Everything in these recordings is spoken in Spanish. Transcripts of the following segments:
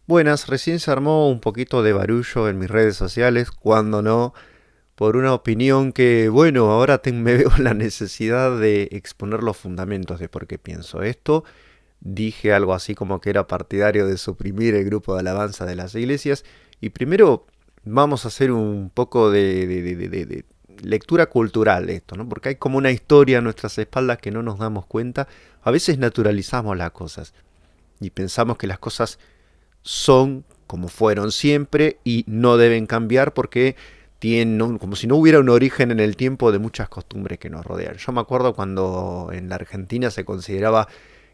Buenas, recién se armó un poquito de barullo en mis redes sociales, cuando no, por una opinión que, bueno, ahora me veo la necesidad de exponer los fundamentos de por qué pienso esto. Dije algo así como que era partidario de suprimir el grupo de alabanza de las iglesias. Y primero vamos a hacer un poco de lectura cultural de esto, ¿no? Porque hay como una historia a nuestras espaldas que no nos damos cuenta. A veces naturalizamos las cosas y pensamos que las cosas son como fueron siempre y no deben cambiar porque tienen, ¿no?, como si no hubiera un origen en el tiempo de muchas costumbres que nos rodean. Yo me acuerdo cuando en la Argentina se consideraba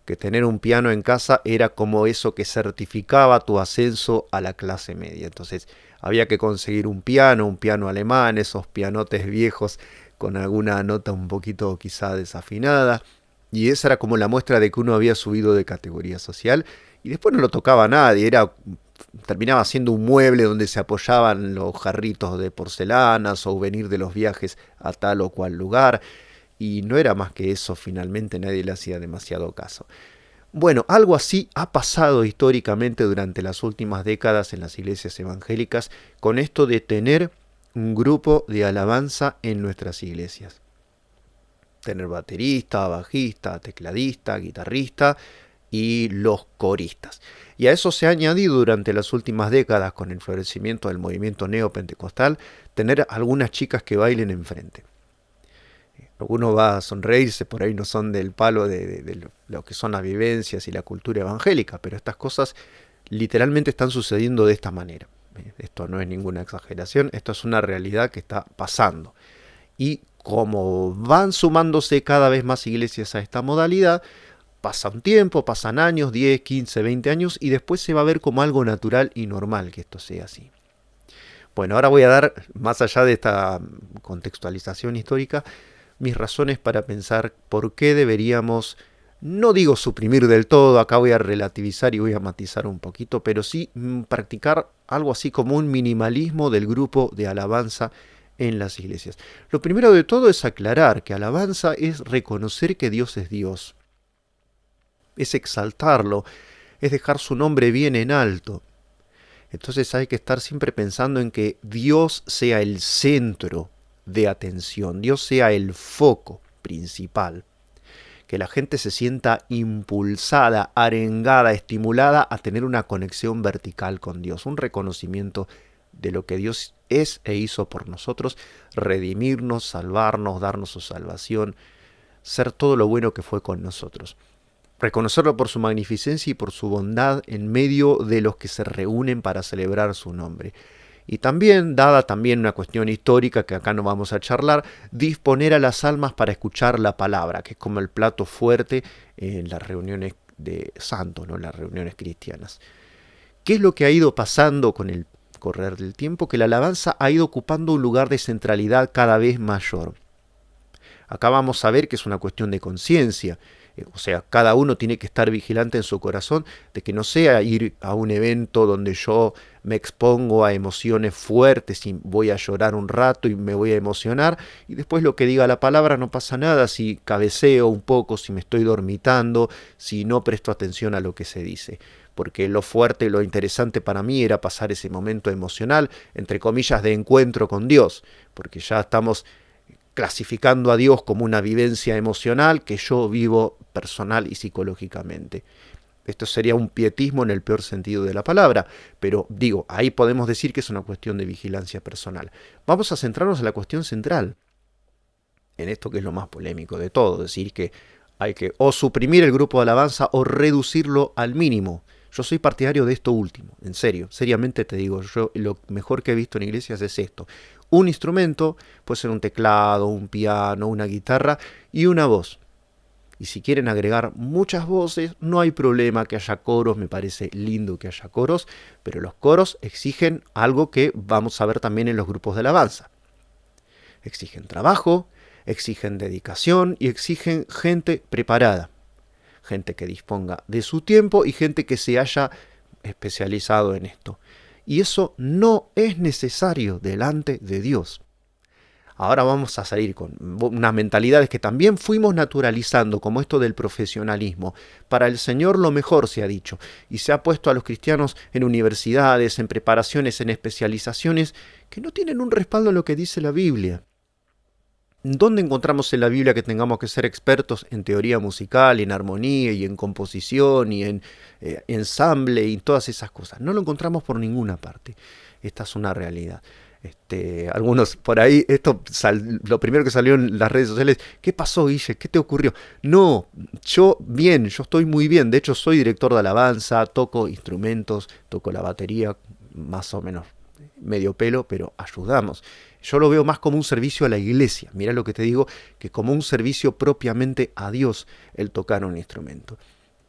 que tener un piano en casa era como eso que certificaba tu ascenso a la clase media. Entonces había que conseguir un piano alemán, esos pianotes viejos con alguna nota un poquito quizá desafinada. Y esa era como la muestra de que uno había subido de categoría social. Y después no lo tocaba nadie, terminaba siendo un mueble donde se apoyaban los jarritos de porcelana, souvenir de los viajes a tal o cual lugar, y no era más que eso. Finalmente nadie le hacía demasiado caso. Bueno, algo así ha pasado históricamente durante las últimas décadas en las iglesias evangélicas con esto de tener un grupo de alabanza en nuestras iglesias. Tener baterista, bajista, tecladista, guitarrista y los coristas. Y a eso se ha añadido durante las últimas décadas, con el florecimiento del movimiento neopentecostal, tener algunas chicas que bailen enfrente. Alguno va a sonreírse, por ahí no son del palo de lo que son las vivencias y la cultura evangélica, pero estas cosas literalmente están sucediendo de esta manera. Esto no es ninguna exageración, esto es una realidad que está pasando. Y como van sumándose cada vez más iglesias a esta modalidad, pasa un tiempo, pasan años, 10, 15, 20 años, y después se va a ver como algo natural y normal que esto sea así. Bueno, ahora voy a dar, más allá de esta contextualización histórica, mis razones para pensar por qué deberíamos, no digo suprimir del todo, acá voy a relativizar y voy a matizar un poquito, pero sí practicar algo así como un minimalismo del grupo de alabanza en las iglesias. Lo primero de todo es aclarar que alabanza es reconocer que Dios es Dios, es exaltarlo, es dejar su nombre bien en alto. Entonces hay que estar siempre pensando en que Dios sea el centro de atención, Dios sea el foco principal, que la gente se sienta impulsada, arengada, estimulada a tener una conexión vertical con Dios, un reconocimiento de lo que Dios es e hizo por nosotros, redimirnos, salvarnos, darnos su salvación, ser todo lo bueno que fue con nosotros. Reconocerlo por su magnificencia y por su bondad en medio de los que se reúnen para celebrar su nombre. Y también, dada también una cuestión histórica que acá no vamos a charlar, disponer a las almas para escuchar la palabra, que es como el plato fuerte en las reuniones de santos, ¿no?, en las reuniones cristianas. ¿Qué es lo que ha ido pasando con el correr del tiempo? Que la alabanza ha ido ocupando un lugar de centralidad cada vez mayor. Acá vamos a ver que es una cuestión de conciencia. O sea, cada uno tiene que estar vigilante en su corazón de que no sea ir a un evento donde yo me expongo a emociones fuertes y voy a llorar un rato y me voy a emocionar, y después lo que diga la palabra no pasa nada si cabeceo un poco, si me estoy dormitando, si no presto atención a lo que se dice. Porque lo fuerte y lo interesante para mí era pasar ese momento emocional, entre comillas, de encuentro con Dios, porque ya estamos clasificando a Dios como una vivencia emocional que yo vivo personal y psicológicamente. Esto sería un pietismo en el peor sentido de la palabra, pero digo, ahí podemos decir que es una cuestión de vigilancia personal. Vamos a centrarnos en la cuestión central, en esto que es lo más polémico de todo, decir que hay que o suprimir el grupo de alabanza o reducirlo al mínimo. Yo soy partidario de esto último, en serio, seriamente te digo, yo lo mejor que he visto en iglesias es esto. Un instrumento, puede ser un teclado, un piano, una guitarra y una voz. Y si quieren agregar muchas voces, no hay problema que haya coros, me parece lindo que haya coros, pero los coros exigen algo que vamos a ver también en los grupos de alabanza. Exigen trabajo, exigen dedicación y exigen gente preparada. Gente que disponga de su tiempo y gente que se haya especializado en esto. Y eso no es necesario delante de Dios. Ahora vamos a salir con unas mentalidades que también fuimos naturalizando, como esto del profesionalismo. Para el Señor lo mejor se ha dicho, y se ha puesto a los cristianos en universidades, en preparaciones, en especializaciones, que no tienen un respaldo en lo que dice la Biblia. ¿Dónde encontramos en la Biblia que tengamos que ser expertos en teoría musical, en armonía y en composición y en ensamble y todas esas cosas? No lo encontramos por ninguna parte. Esta es una realidad. Algunos por ahí, lo primero que salió en las redes sociales, ¿qué pasó, Guille? ¿Qué te ocurrió? No, yo estoy muy bien. De hecho, soy director de alabanza, toco instrumentos, toco la batería, más o menos medio pelo, pero ayudamos. Yo lo veo más como un servicio a la iglesia, mira lo que te digo, que como un servicio propiamente a Dios el tocar un instrumento.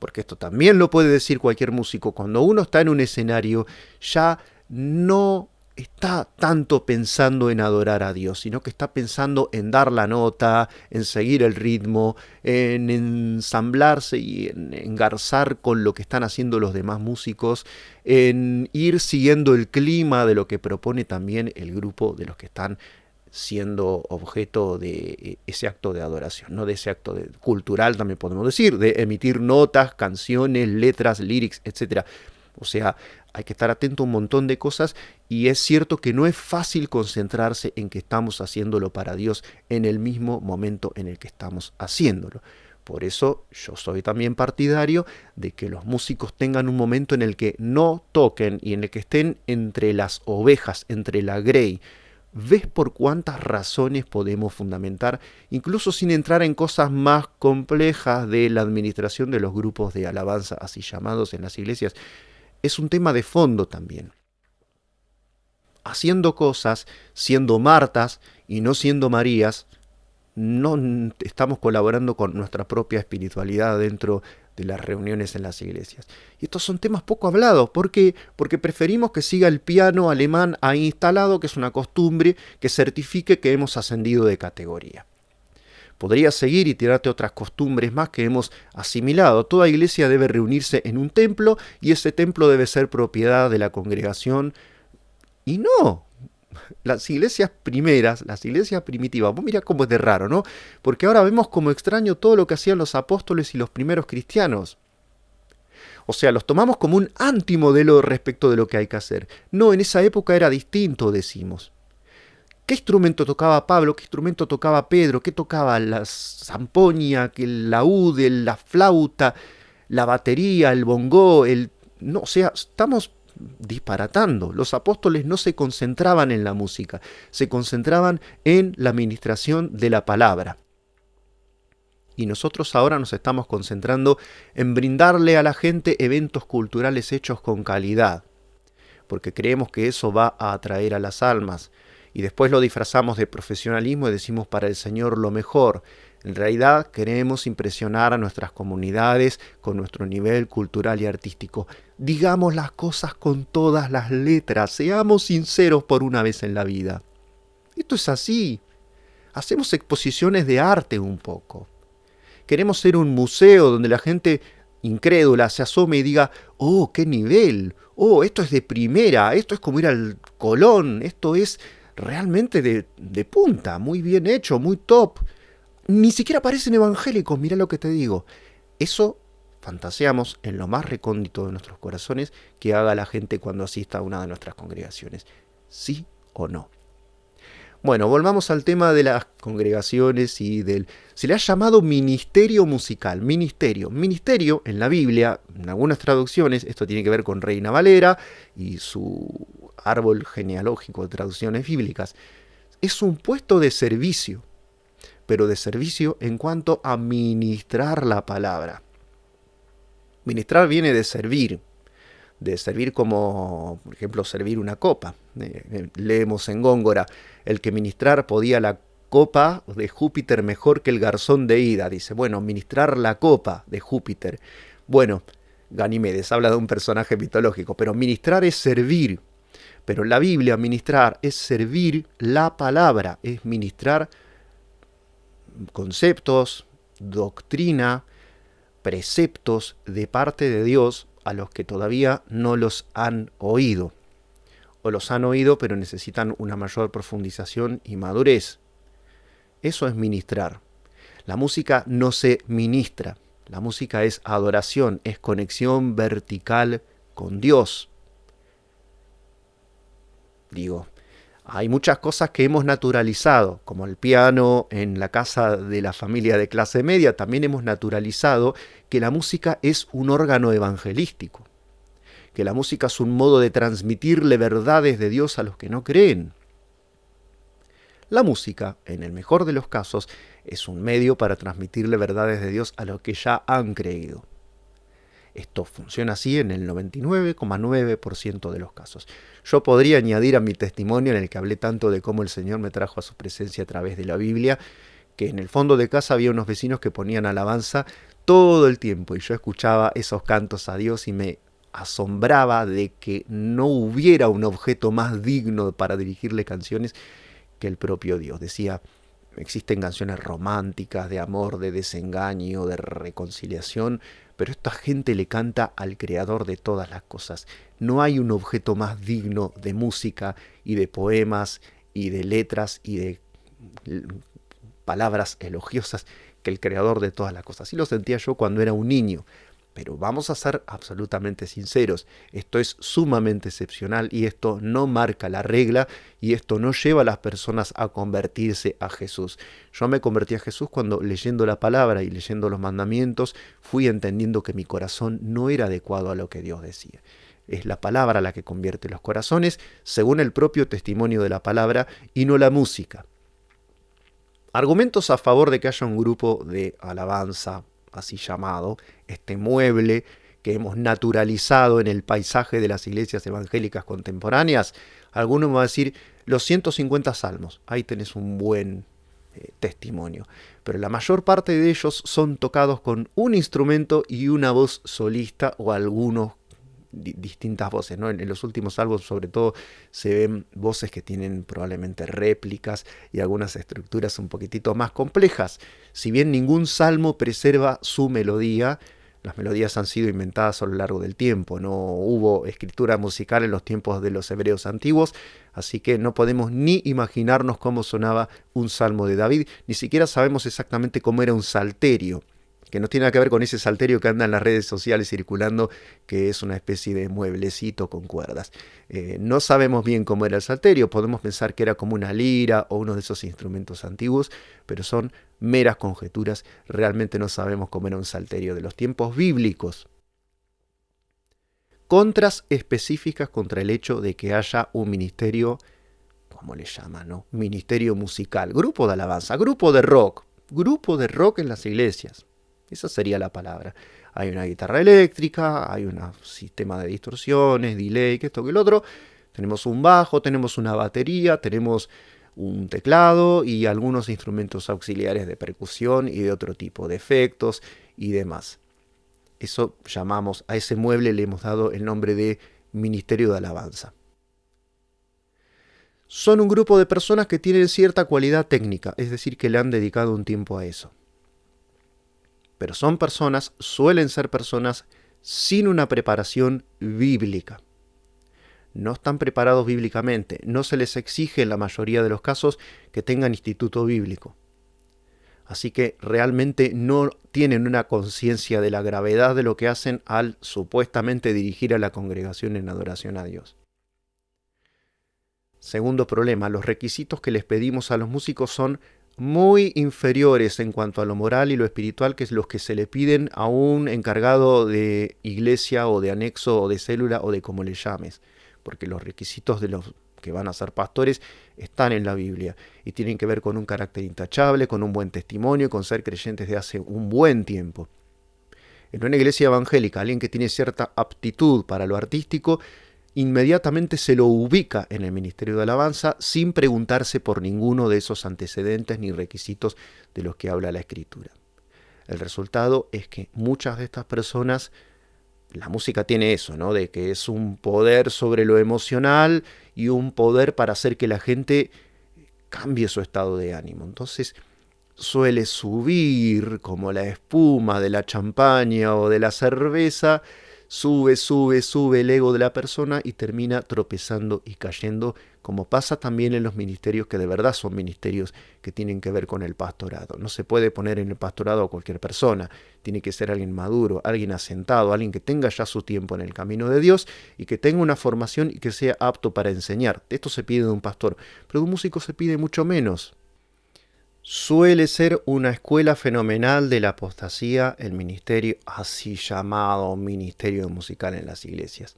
Porque esto también lo puede decir cualquier músico, cuando uno está en un escenario ya no está tanto pensando en adorar a Dios, sino que está pensando en dar la nota, en seguir el ritmo, en ensamblarse y en engarzar con lo que están haciendo los demás músicos, en ir siguiendo el clima de lo que propone también el grupo de los que están siendo objeto de ese acto de adoración, no de ese acto cultural también podemos decir, de emitir notas, canciones, letras, lyrics, etcétera. O sea, hay que estar atento a un montón de cosas y es cierto que no es fácil concentrarse en que estamos haciéndolo para Dios en el mismo momento en el que estamos haciéndolo. Por eso yo soy también partidario de que los músicos tengan un momento en el que no toquen y en el que estén entre las ovejas, entre la grey. ¿Ves por cuántas razones podemos fundamentar, incluso sin entrar en cosas más complejas de la administración de los grupos de alabanza, así llamados en las iglesias? Es un tema de fondo también. Haciendo cosas, siendo Martas y no siendo Marías, no estamos colaborando con nuestra propia espiritualidad dentro de las reuniones en las iglesias. Y estos son temas poco hablados. ¿Por qué? Porque preferimos que siga el piano alemán ahí instalado, que es una costumbre que certifique que hemos ascendido de categoría. Podría seguir y tirarte otras costumbres más que hemos asimilado. Toda iglesia debe reunirse en un templo y ese templo debe ser propiedad de la congregación. Y no, las iglesias primeras, las iglesias primitivas, vos mirá cómo es de raro, ¿no? Porque ahora vemos como extraño todo lo que hacían los apóstoles y los primeros cristianos. O sea, los tomamos como un antimodelo respecto de lo que hay que hacer. No, en esa época era distinto, decimos. ¿Qué instrumento tocaba Pablo? ¿Qué instrumento tocaba Pedro? ¿Qué tocaba la zampoña, el laúd, la flauta, la batería, el bongó? No, o sea, estamos disparatando. Los apóstoles no se concentraban en la música, se concentraban en la administración de la palabra. Y nosotros ahora nos estamos concentrando en brindarle a la gente eventos culturales hechos con calidad, porque creemos que eso va a atraer a las almas. Y después lo disfrazamos de profesionalismo y decimos para el Señor lo mejor. En realidad queremos impresionar a nuestras comunidades con nuestro nivel cultural y artístico. Digamos las cosas con todas las letras, seamos sinceros por una vez en la vida. Esto es así. Hacemos exposiciones de arte un poco. Queremos ser un museo donde la gente incrédula se asome y diga, oh, qué nivel, oh, esto es de primera, esto es como ir al Colón, esto es realmente de punta, muy bien hecho, muy top. Ni siquiera parecen evangélicos, mirá lo que te digo. Eso fantaseamos en lo más recóndito de nuestros corazones que haga la gente cuando asista a una de nuestras congregaciones. ¿Sí o no? Bueno, volvamos al tema de las congregaciones y del... Se le ha llamado ministerio musical, ministerio. Ministerio en la Biblia, en algunas traducciones, esto tiene que ver con Reina Valera y su árbol genealógico de traducciones bíblicas, es un puesto de servicio, pero de servicio en cuanto a ministrar la palabra. Ministrar viene de servir como, por ejemplo, servir una copa. Leemos en Góngora, el que ministrar podía la copa de Júpiter mejor que el garzón de Ida. Dice, bueno, ministrar la copa de Júpiter. Bueno, Ganimedes habla de un personaje mitológico, pero ministrar es servir. Pero en la Biblia ministrar es servir la palabra, es ministrar conceptos, doctrina, preceptos de parte de Dios a los que todavía no los han oído. O los han oído pero necesitan una mayor profundización y madurez. Eso es ministrar. La música no se ministra. La música es adoración, es conexión vertical con Dios. Digo, hay muchas cosas que hemos naturalizado, como el piano en la casa de la familia de clase media. También hemos naturalizado que la música es un órgano evangelístico, que la música es un modo de transmitirle verdades de Dios a los que no creen. La música, en el mejor de los casos, es un medio para transmitirle verdades de Dios a los que ya han creído. Esto funciona así en el 99,9% de los casos. Yo podría añadir a mi testimonio en el que hablé tanto de cómo el Señor me trajo a su presencia a través de la Biblia, que en el fondo de casa había unos vecinos que ponían alabanza todo el tiempo y yo escuchaba esos cantos a Dios y me asombraba de que no hubiera un objeto más digno para dirigirle canciones que el propio Dios. Decía, existen canciones románticas, de amor, de desengaño, de reconciliación, pero esta gente le canta al creador de todas las cosas. No hay un objeto más digno de música y de poemas y de letras y de palabras elogiosas que el creador de todas las cosas. Así lo sentía yo cuando era un niño. Pero vamos a ser absolutamente sinceros, esto es sumamente excepcional y esto no marca la regla y esto no lleva a las personas a convertirse a Jesús. Yo me convertí a Jesús cuando leyendo la palabra y leyendo los mandamientos fui entendiendo que mi corazón no era adecuado a lo que Dios decía. Es la palabra la que convierte los corazones según el propio testimonio de la palabra y no la música. Argumentos a favor de que haya un grupo de alabanza, así llamado, este mueble que hemos naturalizado en el paisaje de las iglesias evangélicas contemporáneas. Algunos van a decir los 150 salmos, ahí tenés un buen testimonio, pero la mayor parte de ellos son tocados con un instrumento y una voz solista o algunos distintas voces, ¿no? En los últimos álbumes sobre todo se ven voces que tienen probablemente réplicas y algunas estructuras un poquitito más complejas. Si bien ningún salmo preserva su melodía, las melodías han sido inventadas a lo largo del tiempo, no hubo escritura musical en los tiempos de los hebreos antiguos, así que no podemos ni imaginarnos cómo sonaba un salmo de David, ni siquiera sabemos exactamente cómo era un salterio, que no tiene nada que ver con ese salterio que anda en las redes sociales circulando, que es una especie de mueblecito con cuerdas. No sabemos bien cómo era el salterio, podemos pensar que era como una lira o uno de esos instrumentos antiguos, pero son meras conjeturas, realmente no sabemos cómo era un salterio de los tiempos bíblicos. Contras específicas contra el hecho de que haya un ministerio, ¿cómo le llaman, no? Ministerio musical, grupo de alabanza, grupo de rock en las iglesias. Esa sería la palabra. Hay una guitarra eléctrica, hay un sistema de distorsiones, delay, que esto, que el otro. Tenemos un bajo, tenemos una batería, tenemos un teclado y algunos instrumentos auxiliares de percusión y de otro tipo de efectos y demás. Eso llamamos, a ese mueble le hemos dado el nombre de Ministerio de Alabanza. Son un grupo de personas que tienen cierta cualidad técnica, es decir, que le han dedicado un tiempo a eso. Pero suelen ser personas sin una preparación bíblica. No están preparados bíblicamente, no se les exige en la mayoría de los casos que tengan instituto bíblico. Así que realmente no tienen una conciencia de la gravedad de lo que hacen al supuestamente dirigir a la congregación en adoración a Dios. Segundo problema, los requisitos que les pedimos a los músicos son muy inferiores en cuanto a lo moral y lo espiritual que es los que se le piden a un encargado de iglesia o de anexo o de célula o de como le llames, porque los requisitos de los que van a ser pastores están en la Biblia y tienen que ver con un carácter intachable, con un buen testimonio, con ser creyentes de hace un buen tiempo. En una iglesia evangélica, alguien que tiene cierta aptitud para lo artístico, inmediatamente se lo ubica en el ministerio de alabanza sin preguntarse por ninguno de esos antecedentes ni requisitos de los que habla la Escritura. El resultado es que muchas de estas personas, la música tiene eso, ¿no? De que es un poder sobre lo emocional y un poder para hacer que la gente cambie su estado de ánimo. Entonces suele subir como la espuma de la champaña o de la cerveza, sube el ego de la persona y termina tropezando y cayendo, como pasa también en los ministerios que de verdad son ministerios que tienen que ver con el pastorado. No se puede poner en el pastorado a cualquier persona, tiene que ser alguien maduro, alguien asentado, alguien que tenga ya su tiempo en el camino de Dios y que tenga una formación y que sea apto para enseñar. Esto se pide de un pastor, pero de un músico se pide mucho menos. Suele ser una escuela fenomenal de la apostasía el ministerio, así llamado ministerio musical en las iglesias.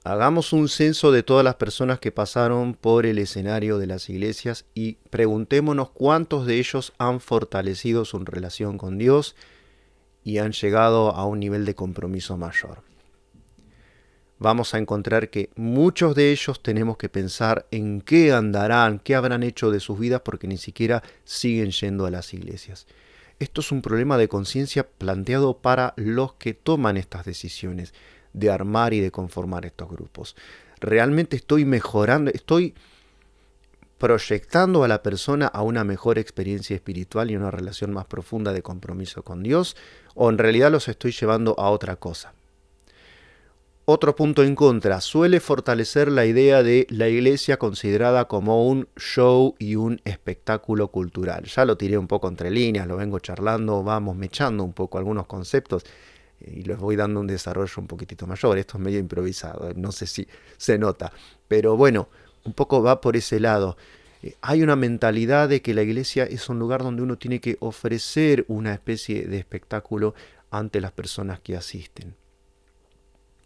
Hagamos un censo de todas las personas que pasaron por el escenario de las iglesias y preguntémonos cuántos de ellos han fortalecido su relación con Dios y han llegado a un nivel de compromiso mayor. Vamos a encontrar que muchos de ellos tenemos que pensar en qué andarán, qué habrán hecho de sus vidas porque ni siquiera siguen yendo a las iglesias. Esto es un problema de conciencia planteado para los que toman estas decisiones de armar y de conformar estos grupos. Realmente estoy mejorando, estoy proyectando a la persona a una mejor experiencia espiritual y una relación más profunda de compromiso con Dios, o en realidad los estoy llevando a otra cosa. Otro punto en contra, suele fortalecer la idea de la iglesia considerada como un show y un espectáculo cultural. Ya lo tiré un poco entre líneas, lo vengo charlando, vamos mechando un poco algunos conceptos y les voy dando un desarrollo un poquitito mayor. Esto es medio improvisado, no sé si se nota, pero bueno, un poco va por ese lado. Hay una mentalidad de que la iglesia es un lugar donde uno tiene que ofrecer una especie de espectáculo ante las personas que asisten.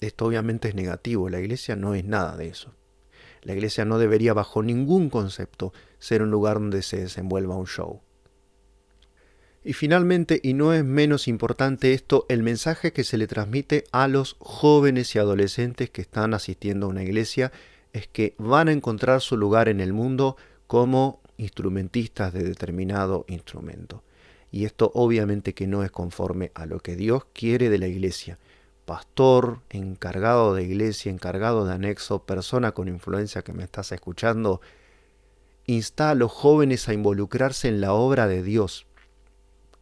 Esto obviamente es negativo, la iglesia no es nada de eso. La iglesia no debería bajo ningún concepto ser un lugar donde se desenvuelva un show. Y finalmente, y no es menos importante esto, el mensaje que se le transmite a los jóvenes y adolescentes que están asistiendo a una iglesia es que van a encontrar su lugar en el mundo como instrumentistas de determinado instrumento. Y esto obviamente que no es conforme a lo que Dios quiere de la iglesia. Pastor, encargado de iglesia, encargado de anexo, persona con influencia que me estás escuchando, insta a los jóvenes a involucrarse en la obra de Dios,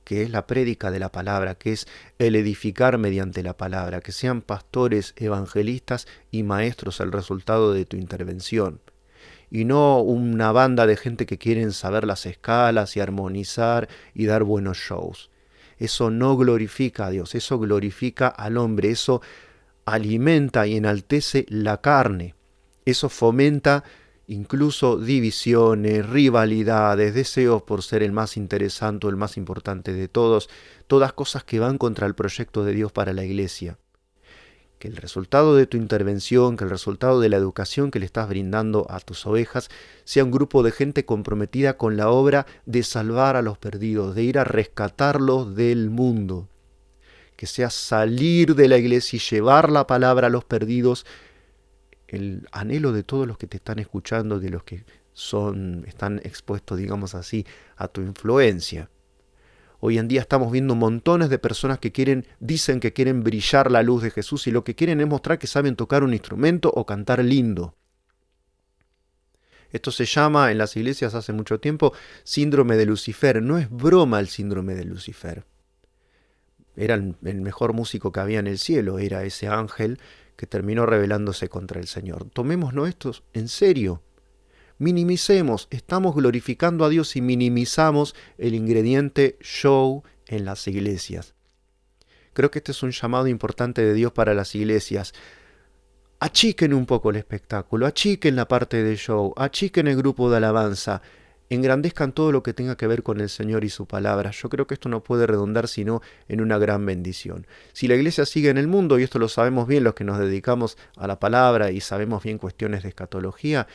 que es la prédica de la palabra, que es el edificar mediante la palabra, que sean pastores, evangelistas y maestros el resultado de tu intervención. Y no una banda de gente que quieren saber las escalas y armonizar y dar buenos shows. Eso no glorifica a Dios, eso glorifica al hombre, eso alimenta y enaltece la carne, eso fomenta incluso divisiones, rivalidades, deseos por ser el más interesante o el más importante de todos, todas cosas que van contra el proyecto de Dios para la iglesia. Que el resultado de tu intervención, que el resultado de la educación que le estás brindando a tus ovejas sea un grupo de gente comprometida con la obra de salvar a los perdidos, de ir a rescatarlos del mundo. Que sea salir de la iglesia y llevar la palabra a los perdidos, el anhelo de todos los que te están escuchando, de los que están expuestos, digamos así, a tu influencia. Hoy en día estamos viendo montones de personas que dicen que quieren brillar la luz de Jesús y lo que quieren es mostrar que saben tocar un instrumento o cantar lindo. Esto se llama en las iglesias hace mucho tiempo síndrome de Lucifer. No es broma el síndrome de Lucifer. Era el mejor músico que había en el cielo, era ese ángel que terminó rebelándose contra el Señor. Tomémonos esto en serio. Minimicemos, estamos glorificando a Dios y minimizamos el ingrediente show en las iglesias. Creo que este es un llamado importante de Dios para las iglesias. Achiquen un poco el espectáculo, achiquen la parte de show, achiquen el grupo de alabanza, engrandezcan todo lo que tenga que ver con el Señor y su palabra. Yo creo que esto no puede redundar sino en una gran bendición. Si la iglesia sigue en el mundo, y esto lo sabemos bien los que nos dedicamos a la palabra y sabemos bien cuestiones de escatología,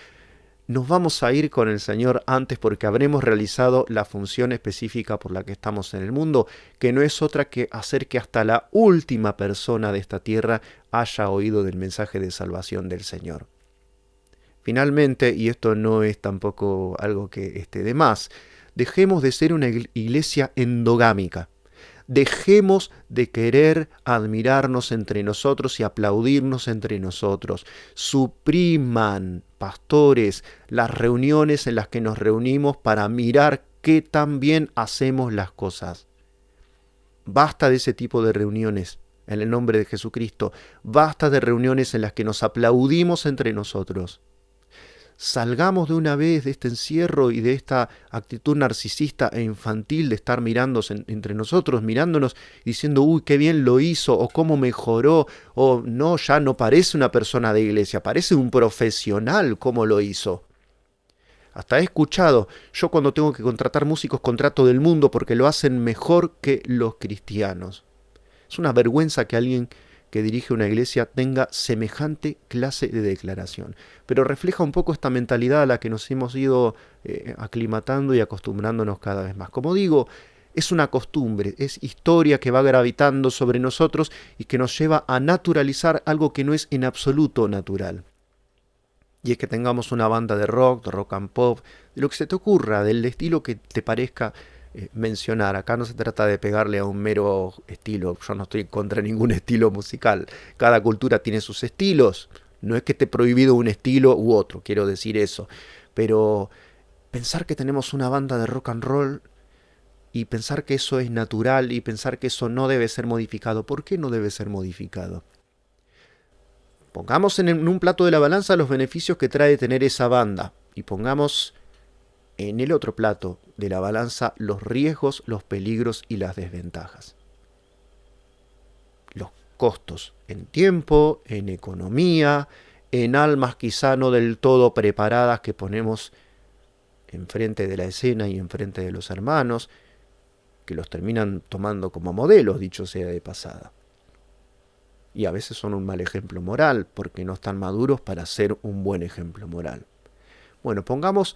nos vamos a ir con el Señor antes porque habremos realizado la función específica por la que estamos en el mundo, que no es otra que hacer que hasta la última persona de esta tierra haya oído del mensaje de salvación del Señor. Finalmente, y esto no es tampoco algo que esté de más, dejemos de ser una iglesia endogámica. Dejemos de querer admirarnos entre nosotros y aplaudirnos entre nosotros. Supriman, pastores, las reuniones en las que nos reunimos para mirar qué tan bien hacemos las cosas. Basta de ese tipo de reuniones. en el nombre de Jesucristo. Basta de reuniones en las que nos aplaudimos entre nosotros. Salgamos de una vez de este encierro y de esta actitud narcisista e infantil de estar mirándose entre nosotros, mirándonos, diciendo, uy, qué bien lo hizo, o cómo mejoró, o no, ya no parece una persona de iglesia, parece un profesional cómo lo hizo. Hasta he escuchado, yo cuando tengo que contratar músicos contrato del mundo porque lo hacen mejor que los cristianos. Es una vergüenza que alguien que dirige una iglesia tenga semejante clase de declaración. Pero refleja un poco esta mentalidad a la que nos hemos ido aclimatando y acostumbrándonos cada vez más. Como digo, es una costumbre, es historia que va gravitando sobre nosotros y que nos lleva a naturalizar algo que no es en absoluto natural. Y es que tengamos una banda de rock and pop, de lo que se te ocurra, del estilo que te parezca mencionar. Acá no se trata de pegarle a un mero estilo, yo no estoy en contra de ningún estilo musical. Cada cultura tiene sus estilos, no es que esté prohibido un estilo u otro, quiero decir eso. Pero pensar que tenemos una banda de rock and roll y pensar que eso es natural y pensar que eso no debe ser modificado, ¿por qué no debe ser modificado? Pongamos en un plato de la balanza los beneficios que trae tener esa banda y pongamos en el otro plato de la balanza los riesgos, los peligros y las desventajas. Los costos en tiempo, en economía, en almas quizá no del todo preparadas que ponemos enfrente de la escena y enfrente de los hermanos, que los terminan tomando como modelos, dicho sea de pasada. Y a veces son un mal ejemplo moral, porque no están maduros para ser un buen ejemplo moral. Bueno, pongamos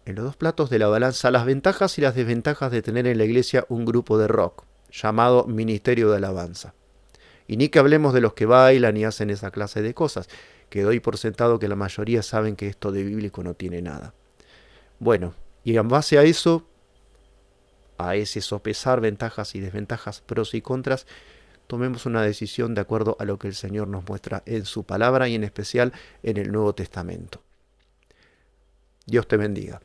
en los dos platos de la balanza las ventajas y las desventajas de tener en la iglesia un grupo de rock, llamado Ministerio de Alabanza. Y ni que hablemos de los que bailan y hacen esa clase de cosas, que doy por sentado que la mayoría saben que esto de bíblico no tiene nada. Bueno, y en base a eso, a ese sopesar ventajas y desventajas, pros y contras, tomemos una decisión de acuerdo a lo que el Señor nos muestra en su palabra y en especial en el Nuevo Testamento. Dios te bendiga.